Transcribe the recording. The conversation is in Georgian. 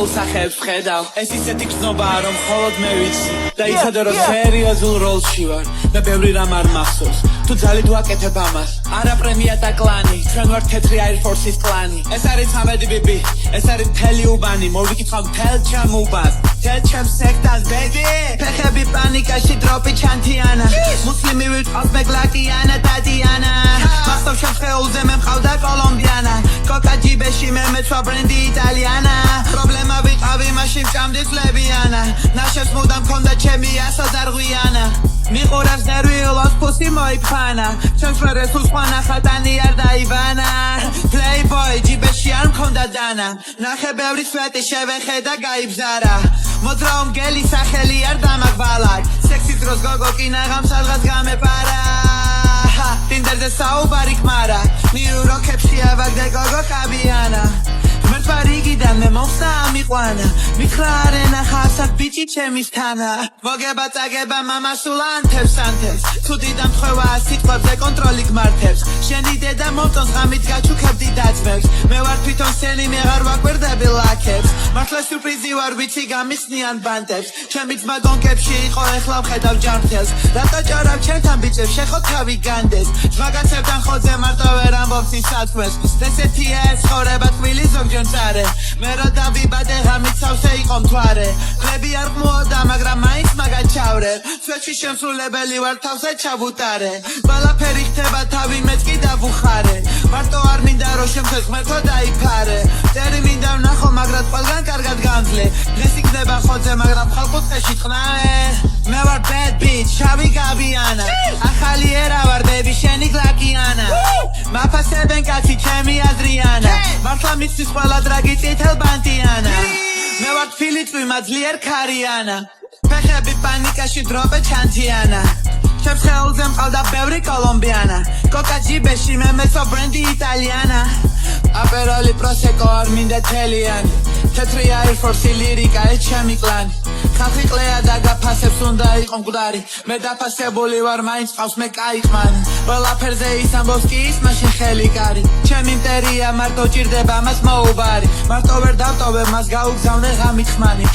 სახეებს ხედავ ეს ისეთი გზნობაა რომ მხოლოდ მე ვიცი და იცოდე რომ სერიოზულ როლში ვარ და ბევრი რამ არ მახსოვს თუ ძალით ვაკეთებ ამას არა პრემია და კლანი ჩვენ ვარ თეთრი Air Force-ის კლანი ეს არის Hamedi Bibi ეს არის მთელი უბანი მოვიკითხავ მთელ ჩემ უბანს მთელ ჩემ სექტას baby ფეხები პანიკაში დროპი ჩანთიანა მუსლიმი ვიყავს მე გლაკიანა ტატიანა მახსოვ შენ ხეულზე მე მყავდა კოლომბიანა კოკა ჯიბეში მე მეცვა ბრენდი იტალიანა პრობლემა ვიყავი მაშინ ჭამდი ძლებიანა ნაშებს მუდამ მქონდა ჩემი ასო დარღვიანა მიყურებს ნერვიულობს ფუსი მოიფანა ჩემს მერეს უსყვანა ხატანი არ დაიბანა Playboy ჯიბეში არ მქონდა დანა ნახე ბევრი სვეტი შევეხე და გაიბზარა მოძრაო მგელი სახელი არ დამაგვალაკ სექსი დროს გოგო კინაღამ სადღაც გამეპარა ტინდერზე საუბარი ხმარა ნიუ-იორკებში ავაგდე გოგო კაბიანა ღმერთმა რიგიდან მე მომხსნა ამიყვანა მითხრა არენა ხარსად ბიჭი ჩემის თანა მოგება წაგება მამა სულ ანთებს თუ დიდამთხვევაა სიტყვებზე კონტროლი გმართებს შენი დედა მომწონს ღამით გაჩუქებდი დაძმებს მე ვარ თვითონ სენი მეღარ ვაკვირდები ლაქებს მართლა სიურპრიზი ვარ ვიცი გამიხსნიან ბანტებს ჩემი ძმა გონკებში იყო ეხლა ვხედავ ჯანმრთელს რატო ჭარავ ჩემთან ბიჭებს შეხო თავი განდეს ძმაგაცებთან ხოძე მარტო ვერ ამბობს ის სათქმეს ესეთია ეს ცხოვრება თბილი ზოგჯერ მწარე მე რო დავიბადე ღამით სავსე იყო მთვარე ხლები არ ყმუოდა მაგრამ მაინც მაგაჩავრე სვეტში შემსრულებელი ვარ თავზე ჩავუტარე ყველაფერი ხდება თავი მეც კი დავუხარე მარტო არ მინდა რომ შემთხვევით ღმერთო დაიფარე წერი მინდა ვნახო მაგრამ ყველგან კარგად გამძლე დღეს იქნება ხოძე მაგრამ ხალხუწყეში ტყნაე მე ვარ bad bitch შავი გაბიანა ახალი ერა ვარ baby შენი გლაკიანა მაფასებენ კაცი ჩემი ადრიანა მართლა მისთვის ყველა დრაგი წითელ ბანტიანა მე ვარ თბილი წვიმა ძლიერ ქარიანა ფეხები პანიკაში დროპე ჩანთიანა ჩემს ხეულზე მყავდა ბევრი კოლომბიანა კოკა ჯიბეში მე მეცვა ბრენდი იტალიანა აპეროლი პროსეკო არ მინდა თელიანი თეთრი Air Force ლირიკა ეს ჩემი კლანი ხალხი ყლეა და გაფასებს უნდა იყო მკვდარი მე დაფასებული ვარ მაინც ყავს მე კაიқმანი ყველაფერზე ის ამბობს კი ის მაშინ ხელი კარი ჩემი მტერია მარტო ჭირდება მას მოუბარი მარტო ვერ დავტოვებ მას გაუგზავნე ღამით ხმანი